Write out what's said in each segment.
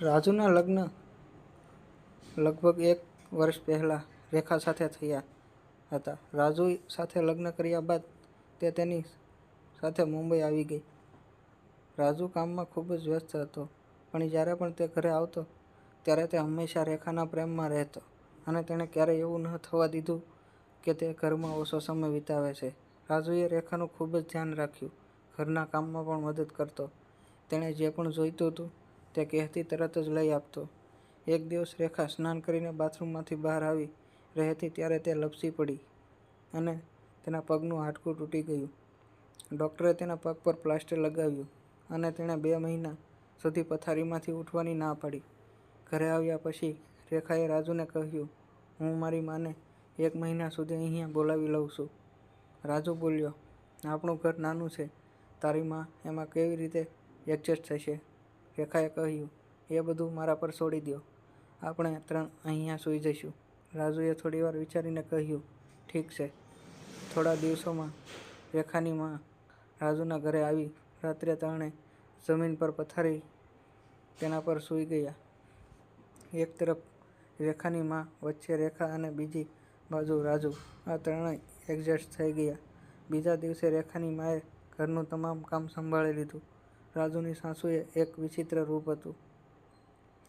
રાજુના લગ્ન લગભગ 1 વર્ષ પહેલાં રેખા સાથે થયા હતા. રાજુ સાથે લગ્ન કર્યા બાદ તે તેની સાથે મુંબઈ આવી ગઈ. રાજુ કામમાં ખૂબ જ વ્યસ્ત હતો, પણ જ્યારે પણ તે ઘરે આવતો ત્યારે તે હંમેશા રેખાના પ્રેમમાં રહેતો અને તેણે ક્યારેય એવું ન થવા દીધું કે તે ઘરમાં ઓછો સમય વિતાવે છે. રાજુએ રેખાનું ખૂબ જ ધ્યાન રાખ્યું, ઘરના કામમાં પણ મદદ કરતો. તેણે જે પણ જોઈતું હતું તે કહેતી તરત જ લઈ આપતો. એક દિવસ રેખા સ્નાન કરીને બાથરૂમમાંથી બહાર આવી રહી હતી ત્યારે તે લપસી પડી અને તેના પગનું હાડકું તૂટી ગયું. ડૉક્ટરે તેના પગ પર પ્લાસ્ટર લગાવ્યું અને તેણે 2 મહિના સુધી પથારીમાંથી ઉઠવાની ના પાડી. ઘરે આવ્યા પછી રેખાએ રાજુને કહ્યું, હું મારી માને 1 મહિના સુધી અહીંયા બોલાવી લઉં છું. રાજુ બોલ્યો, આપણું ઘર નાનું છે, તારી માં એમાં કેવી રીતે એડજસ્ટ થશે? રેખાએ કહ્યું, એ બધું મારા પર છોડી દો, આપણે 3 અહીંયા સૂઈ જઈશું. રાજુએ થોડીવાર વિચારીને કહ્યું, ઠીક છે. થોડા દિવસોમાં રેખાની માં રાજુના ઘરે આવી. રાત્રે ત્રણે જમીન પર પથારી તેના પર સૂઈ ગયા. એક તરફ રેખાની માં, વચ્ચે રેખા અને બીજી બાજુ રાજુ. આ ત્રણેય એડજસ્ટ થઈ ગયા. બીજા દિવસે રેખાની માએ ઘરનું તમામ કામ સંભાળી લીધું. રાજુની સાસુએ એક વિચિત્ર રૂપ હતું.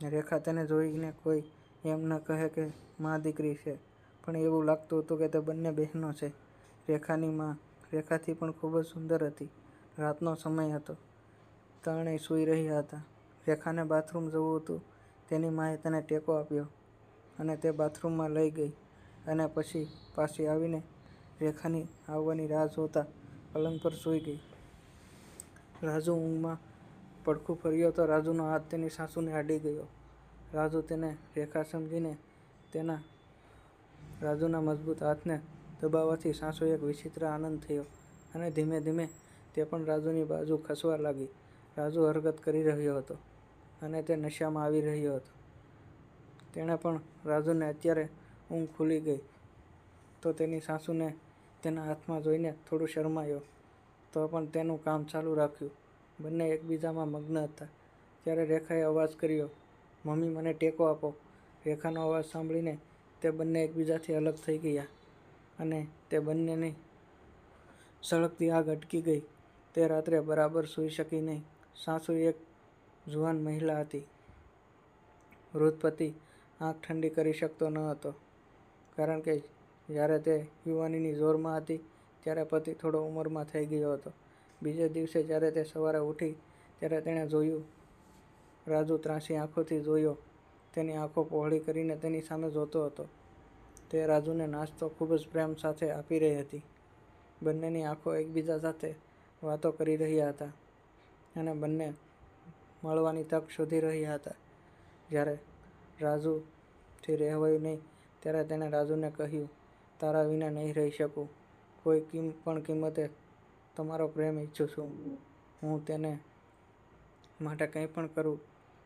રેખા તેને જોઈને કોઈ એમ ન કહે કે માં દીકરી છે, પણ એવું લાગતું હતું કે તે બંને બહેનો છે. રેખાની માં રેખાથી પણ ખૂબ જ સુંદર હતી. રાતનો સમય હતો. ત્રણેય સૂઈ રહ્યા હતા. રેખાને બાથરૂમ જવું હતું. તેની માએ તેને ટેકો આપ્યો અને તે બાથરૂમમાં લઈ ગઈ અને પછી પાછી આવીને રેખાની આવવાની રાહ જોતા પલંગ પર સૂઈ ગઈ. રાજુ ઊંઘમાં પડખું ફર્યો તો રાજુનો હાથ તેની સાસુને અડી ગયો. રાજુ તેને રેખા સમજીને તેના રાજુના મજબૂત હાથને દબાવવાથી સાસુને એક વિચિત્ર આનંદ થયો અને ધીમે ધીમે તે પણ રાજુની બાજુ ખસવા લાગી. રાજુ હરકત કરી રહ્યો હતો અને તે નશામાં આવી રહ્યો હતો. તેણે પણ રાજુને અત્યારે ઊંઘ ખુલી ગઈ તો તેની સાસુને તેના હાથમાં જોઈને થોડું શરમાયો, તો પણ તેનું કામ ચાલુ રાખ્યું. બંને એકબીજામાં મગ્ન હતા. ત્યારે રેખાએ અવાજ કર્યો, મમ્મી, મને ટેકો આપો. રેખાનો અવાજ સાંભળીને તે બંને એકબીજાથી અલગ થઈ ગયા અને તે બંનેની સળગતી આગ અટકી ગઈ. તે રાત્રે બરાબર સૂઈ શકી નહીં. સાસુ એક જુવાન મહિલા હતી. વૃદ્ધ પતિ આંખ ઠંડી કરી શકતો ન હતો, કારણ કે જ્યારે તે યુવાનીની જોરમાં હતી ત્યારે પતિ થોડો ઉંમરમાં થઈ ગયો હતો. બીજે દિવસે જ્યારે તે સવારે ઉઠી ત્યારે તેણે જોયું, રાજુ ત્રાંસી આંખોથી જોયો. તેની આંખો પહોળી કરીને તેની સામે જોતો હતો. તે રાજુને નાસ્તો ખૂબ જ પ્રેમ સાથે આપી રહી હતી. બંનેની આંખો એકબીજા સાથે વાતો કરી રહ્યા હતા અને બંને મળવાની તક શોધી રહ્યા હતા. જ્યારે રાજુથી રહેવાયું નહીં ત્યારે તેણે રાજુને કહ્યું, તારા વિના નહીં રહી શકું. કોઈ પણ કિંમતે તમારો પ્રેમ ઈચ્છું છું. હું તેને માટે કંઈ પણ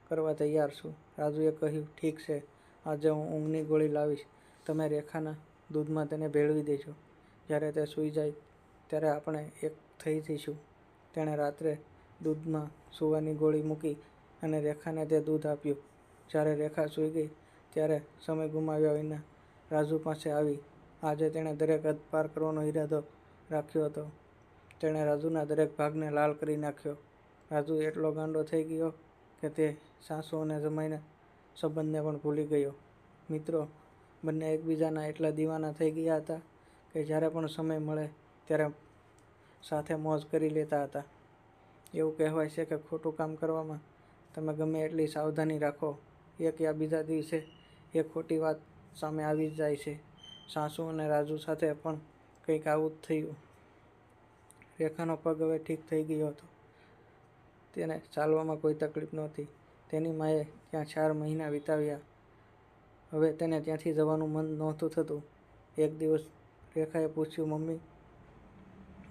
કરવા તૈયાર છું. રાજુએ કહ્યું, ઠીક છે, આજે હું ઊંઘની ગોળી લાવીશ. તમે રેખાના દૂધમાં તેને ભેળવી દેજો. જ્યારે તે સૂઈ જાય ત્યારે આપણે એક થઈ જઈશું. તેણે રાત્રે દૂધમાં સૂવાની ગોળી મૂકી અને રેખાને તે દૂધ આપ્યું. જ્યારે રેખા સૂઈ ગઈ ત્યારે સમય ગુમાવ્યા વિના રાજુ પાસે આવી. આજે તેણે દરેક હદ પાર કરવાનો ઈરાદો રાખ્યો હતો. તેણે રાજુના દરેક ભાગને લાલ કરી નાખ્યો. રાજુ એટલો ગાંડો થઈ ગયો કે તે સાસુ અને જમાઈના સંબંધને પણ ભૂલી ગયો. મિત્રો બંને એકબીજાના એટલા દીવાના થઈ ગયા હતા કે જ્યારે પણ સમય મળે ત્યારે સાથે મોજ કરી લેતા હતા. એવું કહેવાય છે કે ખોટું કામ કરવામાં તમે ગમે એટલી સાવધાની રાખો, એક યા બીજા દિવસે એ ખોટી વાત સામે આવી જ જાય છે. સાસુ અને રાજુ સાથે પણ કંઈક આવું જ થયું. રેખાનો પગ હવે ઠીક થઈ ગયો હતો. તેને ચાલવામાં કોઈ તકલીફ નહોતી. તેની માએ ત્યાં 4 મહિના વિતાવ્યા. હવે તેને ત્યાંથી જવાનું મન નહોતું થતું. એક દિવસ રેખાએ પૂછ્યું, મમ્મી,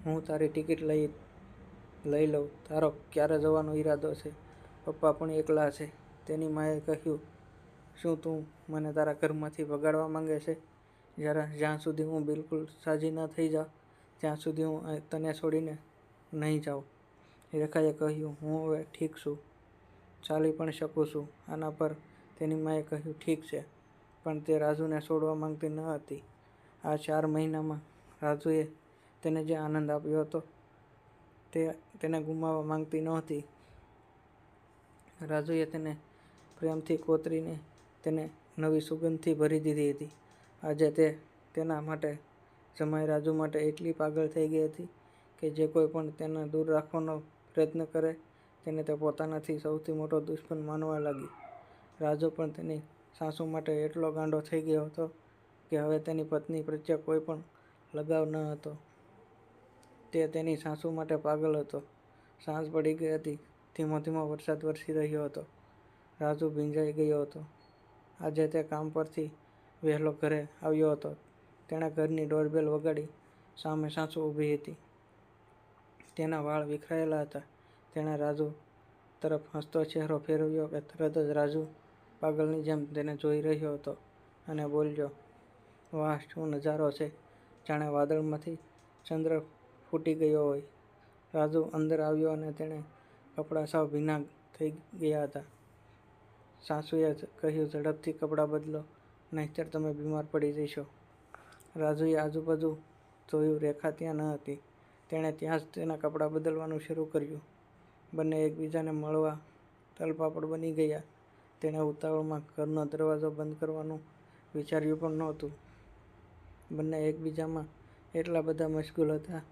હું તારી ટિકિટ લઈ લઉં, તારો ક્યારે જવાનો ઈરાદો છે? પપ્પા પણ એકલા છે. તેની માએ કહ્યું, શું તું મને તારા ઘરમાંથી ભગાડવા માંગે છે? જ્યાં સુધી હું બિલકુલ સાજી ન થઈ જાઉં ત્યાં સુધી હું તને છોડીને નહીં જાઉં. રેખાએ કહ્યું, હું હવે ઠીક છું. ચાલી પણ શકું છું. આના પર તેની માએ કહ્યું, ઠીક છે, પણ તે રાજુને છોડવા માંગતી ન હતી. આ 4 મહિનામાં રાજુએ તેને જે આનંદ આપ્યો હતો તે તેને ગુમાવવા માંગતી નહોતી. રાજુએ તેને પ્રેમથી કોતરીને તેને નવી સુગંધથી ભરી દીધી હતી. આજે તે તેના માટે જમાઈ રાજુ માટે એટલી પાગલ થઈ ગઈ હતી કે જે કોઈ પણ તેને દૂર રાખવાનો પ્રયત્ન કરે તેને તે પોતાનાથી સૌથી મોટો દુશ્મન માનવા લાગી. રાજુ પણ તેની સાસુ માટે એટલો ગાંડો થઈ ગયો હતો કે હવે તેની પત્ની પ્રત્યે કોઈ પણ લગાવ ન હતો. તે તેની સાસુ માટે પાગલ હતો. સાંજ પડી ગઈ હતી. ધીમો ધીમો વરસાદ વરસી રહ્યો હતો. રાજુ ભીંજાઈ ગયો હતો. આજે તે કામ પરથી વહેલો ઘરે આવ્યો હતો. તેણે ઘરની ડોરબેલ વગાડી. સામે સાસુ ઊભી હતી. તેના વાળ વિખરાયેલા હતા. તેણે રાજુ તરફ હસતો ચહેરો ફેરવ્યો કે તરત જ રાજુ પાગલની જેમ તેને જોઈ રહ્યો હતો અને બોલ્યો, વાહ, શું નજારો છે! જાણે વાદળમાંથી ચંદ્ર ફૂટી ગયો હોય. રાજુ અંદર આવ્યો અને તેના કપડાં સાવ ભીના થઈ ગયા હતા. સાસુએ કહ્યું, ઝડપથી કપડાં બદલો, નહીંતર તમે બીમાર પડી જશો. રાજુએ આજુબાજુ જોયું. રેખા ત્યાં ન હતી. તેણે ત્યાં જ તેના કપડાં બદલવાનું શરૂ કર્યું. બંને એકબીજાને મળવા તલપાપડ બની ગયા. તેણે ઉતાવળમાં ઘરનો દરવાજો બંધ કરવાનું વિચાર્યું પણ નહોતું. બંને એકબીજામાં એટલા બધા મશગુલ હતા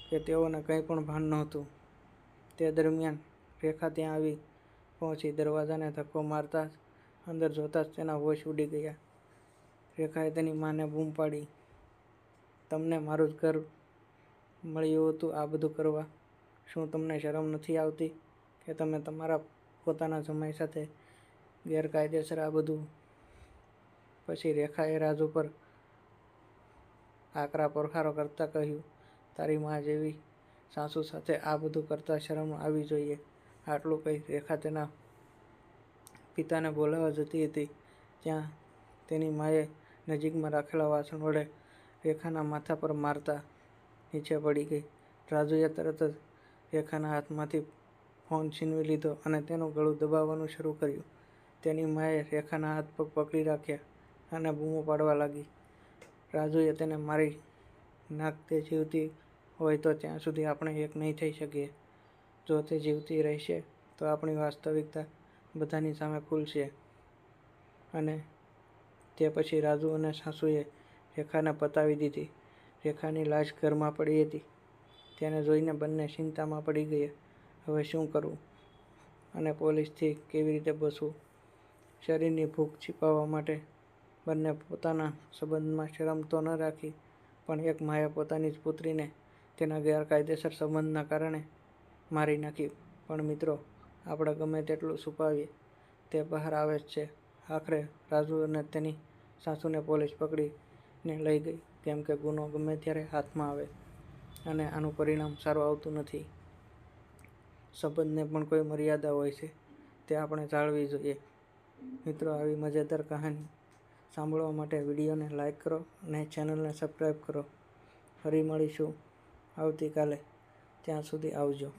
કે તેઓને કંઈ પણ ભાન નહોતું. તે દરમિયાન રેખા ત્યાં આવી પહોંચી. દરવાજાને ધક્કો મારતા જ અંદર જોતાં જ તેના હોશ ઉડી ગયા. રેખાએ તેની માને બૂમ પાડી, તમને મારું જ ઘર મળ્યું હતું આ બધું કરવા? શું તમને શરમ નથી આવતી કે તમે તમારા પોતાના જમાઈ સાથે ગેરકાયદેસર આ બધું? પછી રેખાએ રાજુ પર આકરા પ્રહારો કરતાં કહ્યું, તારી મા જેવી સાસુ સાથે આ બધું કરતાં શરમ આવવી જોઈએ. આટલું કહી રેખા તેના પિતાને બોલાવવા જતી હતી ત્યાં તેની માએ નજીકમાં રાખેલા વાસણ વડે રેખાના માથા પર મારતા નીચે પડી ગઈ. રાજુએ તરત જ રેખાના હાથમાંથી ફોન છીનવી લીધો અને તેનું ગળું દબાવવાનું શરૂ કર્યું. તેની માએ રેખાના હાથ પગ પકડી રાખ્યા અને બૂમો પાડવા લાગી. રાજુએ તેને મારી નાખ, તે જીવતી હોય તો ત્યાં સુધી આપણે એક નહીં થઈ શકીએ. જો તે જીવતી રહેશે તો આપણી વાસ્તવિકતા બધાની સામે ખુલશે. અને તે પછી રાજુ અને સાસુએ રેખાને પતાવી દીધી. રેખાની લાશ ઘરમાં પડી હતી. તેને જોઈને બંને ચિંતામાં પડી ગયા. હવે શું કરવું અને પોલીસથી કેવી રીતે બચવું? શરીરની ભૂખ છીપાવવા માટે બંને પોતાના સંબંધમાં શરમ તો ન રાખી, પણ એક માએ પોતાની જ પુત્રીને તેના ગેરકાયદેસર સંબંધના કારણે મારી નાખી. પણ મિત્રો, આપણે ગમે તેટલું છુપાવીએ તે બહાર આવે જ છે. આખરે રાજુ અને તેની સાસુને પોલીસ પકડીને લઈ ગઈ, કેમ કે ગુનો ગમે ત્યારે હાથમાં આવે અને આનું પરિણામ સારું આવતું નથી. સંબંધને પણ કોઈ મર્યાદા હોય છે, તે આપણે જાળવવી જોઈએ. મિત્રો, આવી મજેદાર કહાની સાંભળવા માટે વિડીયોને લાઈક કરો અને ચેનલને સબસ્ક્રાઈબ કરો. ફરી મળીશું આવતીકાલે. ત્યાં સુધી આવજો.